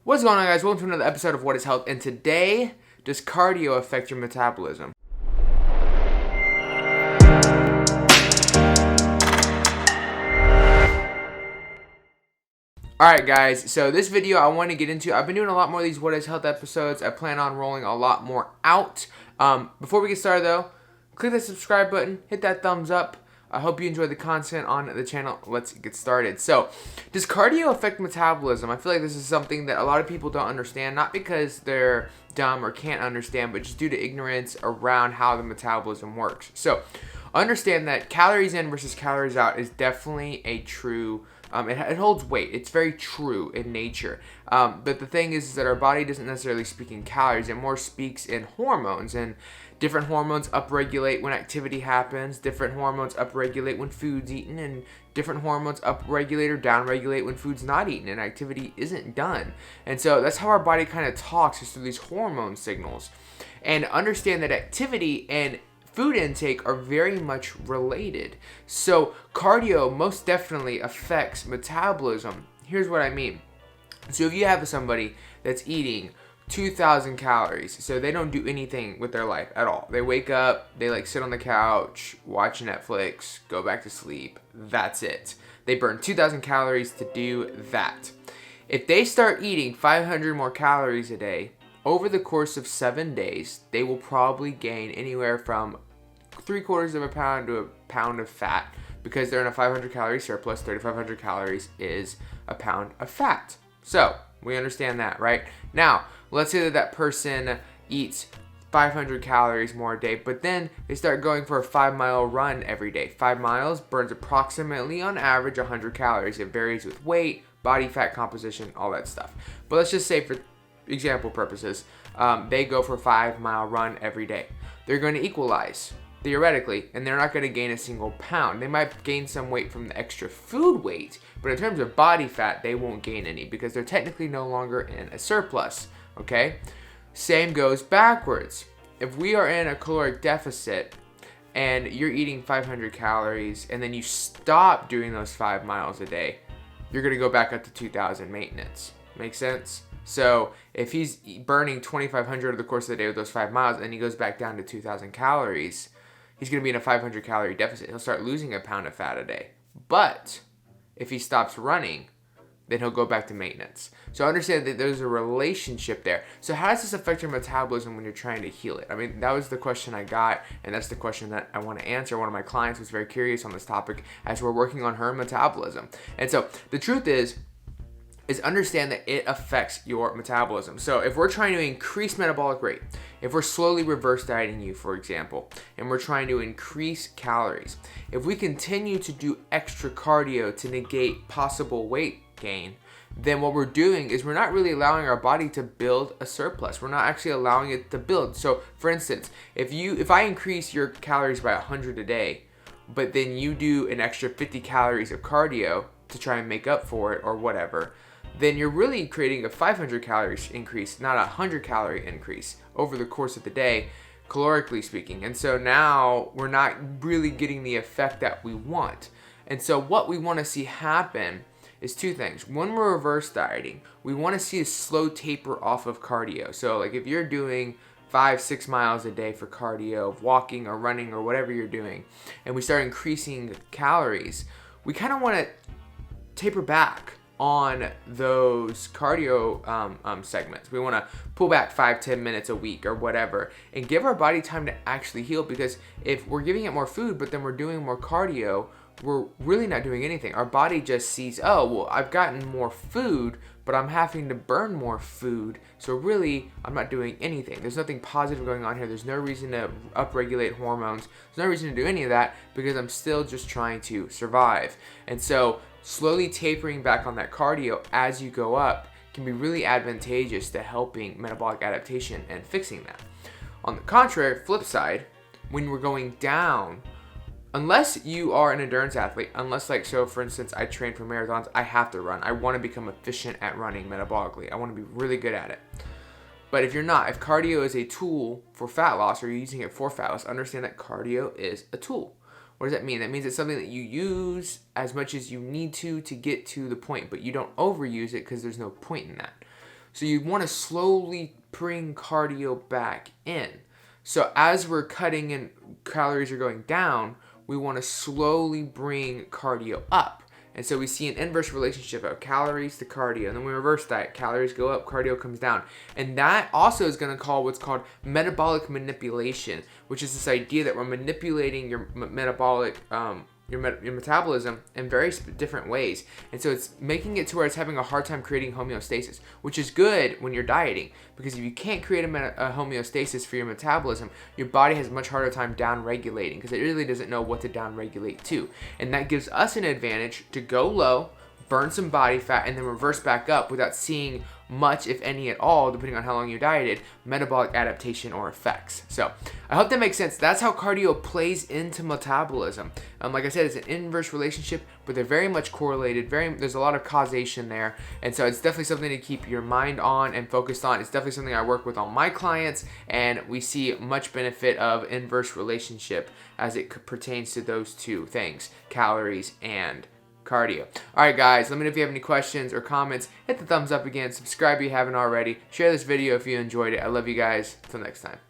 What's going on, guys? Welcome to another episode of What is Health, and today, does cardio affect your metabolism? Alright guys, so this video I want to get into, I've been doing a lot more of these What is Health episodes. I plan on rolling a lot more out. Before we get started though, click that subscribe button, hit that thumbs up. I hope you enjoy the content on the channel. Let's get started. So, does cardio affect metabolism? I feel like this is something that a lot of people don't understand, not because they're dumb or can't understand, but just due to ignorance around how the metabolism works. So, understand that calories in versus calories out is definitely a true it holds weight. It's very true in nature. But the thing is that our body doesn't necessarily speak in calories. It more speaks in hormones. And different hormones upregulate when activity happens. Different hormones upregulate when food's eaten. And different hormones upregulate or downregulate when food's not eaten and activity isn't done. And so that's how our body kind of talks, is through these hormone signals. And understand that activity and food intake are very much related. So cardio most definitely affects metabolism. Here's what I mean. So if you have somebody that's eating 2,000 calories, so they don't do anything with their life at all. They wake up, they like sit on the couch, watch Netflix, go back to sleep. That's it. They burn 2,000 calories to do that. If they start eating 500 more calories a day, over the course of 7 days, they will probably gain anywhere from 3/4 of a pound to a pound of fat, because they're in a 500 calorie surplus. 3,500 calories is a pound of fat. So we understand that, right? Now, let's say that person eats 500 calories more a day, but then they start going for a 5-mile run every day. 5 miles burns approximately on average 100 calories. It varies with weight, body fat composition, all that stuff. But let's just say for example purposes, they go for a 5-mile run every day. They're going to equalize, theoretically, and they're not going to gain a single pound. They might gain some weight from the extra food weight, but in terms of body fat, they won't gain any because they're technically no longer in a surplus, okay? Same goes backwards. If we are in a caloric deficit and you're eating 500 calories and then you stop doing those 5 miles a day, you're going to go back up to 2,000 maintenance. Make sense? So if he's burning 2,500 over the course of the day with those 5 miles and he goes back down to 2,000 calories, he's going to be in a 500 calorie deficit. He'll start losing a pound of fat a day. But if he stops running, then he'll go back to maintenance. So understand that there's a relationship there. So how does this affect your metabolism when you're trying to heal it? I mean, that was the question I got, and that's the question that I want to answer. One of my clients was very curious on this topic as we're working on her metabolism. And so the truth is understand that it affects your metabolism. So if we're trying to increase metabolic rate, if we're slowly reverse dieting you, for example, and we're trying to increase calories, if we continue to do extra cardio to negate possible weight gain, then what we're doing is we're not really allowing our body to build a surplus. We're not actually allowing it to build. So for instance, if I increase your calories by 100 a day, but then you do an extra 50 calories of cardio to try and make up for it or whatever, then you're really creating a 500 calories increase, not a 100 calorie increase over the course of the day, calorically speaking. And so now we're not really getting the effect that we want. And so what we want to see happen is two things. When we're reverse dieting, we want to see a slow taper off of cardio. So like if you're doing 5-6 miles a day for cardio, walking or running or whatever you're doing, and we start increasing calories, we kind of want to taper back on those cardio segments. We want to pull back 5-10 minutes a week or whatever and give our body time to actually heal, because if we're giving it more food but then we're doing more cardio, we're really not doing anything. Our body just sees, oh, well, I've gotten more food, but I'm having to burn more food, so really I'm not doing anything. There's nothing positive going on here. There's no reason to upregulate hormones. There's no reason to do any of that because I'm still just trying to survive. And so slowly tapering back on that cardio as you go up can be really advantageous to helping metabolic adaptation and fixing that. On the contrary, flip side, when we're going down, unless you are an endurance athlete, so for instance, I train for marathons, I have to run. I want to become efficient at running metabolically. I want to be really good at it. But if you're not, if cardio is a tool for fat loss or you're using it for fat loss, understand that cardio is a tool. What does that mean? That means it's something that you use as much as you need to get to the point, but you don't overuse it because there's no point in that. So you want to slowly bring cardio back in. So as we're cutting and calories are going down, we want to slowly bring cardio up. And so we see an inverse relationship of calories to cardio, and then we reverse that. Calories go up, cardio comes down. And that also is going to call what's called metabolic manipulation, which is this idea that we're manipulating your metabolic your metabolism in very different ways. And so it's making it to where it's having a hard time creating homeostasis, which is good when you're dieting, because if you can't create a homeostasis for your metabolism, your body has a much harder time down regulating, because it really doesn't know what to down regulate to. And that gives us an advantage to go low, burn some body fat, and then reverse back up without seeing much, if any at all, depending on how long you dieted, metabolic adaptation or effects. So I hope that makes sense. That's how cardio plays into metabolism. Like I said, it's an inverse relationship, but they're very much correlated. There's a lot of causation there. And so it's definitely something to keep your mind on and focused on. It's definitely something I work with on my clients, and we see much benefit of inverse relationship as it pertains to those two things, calories and cardio. Alright guys, let me know if you have any questions or comments. Hit the thumbs up again, subscribe if you haven't already, share this video if you enjoyed it. I love you guys. Until next time.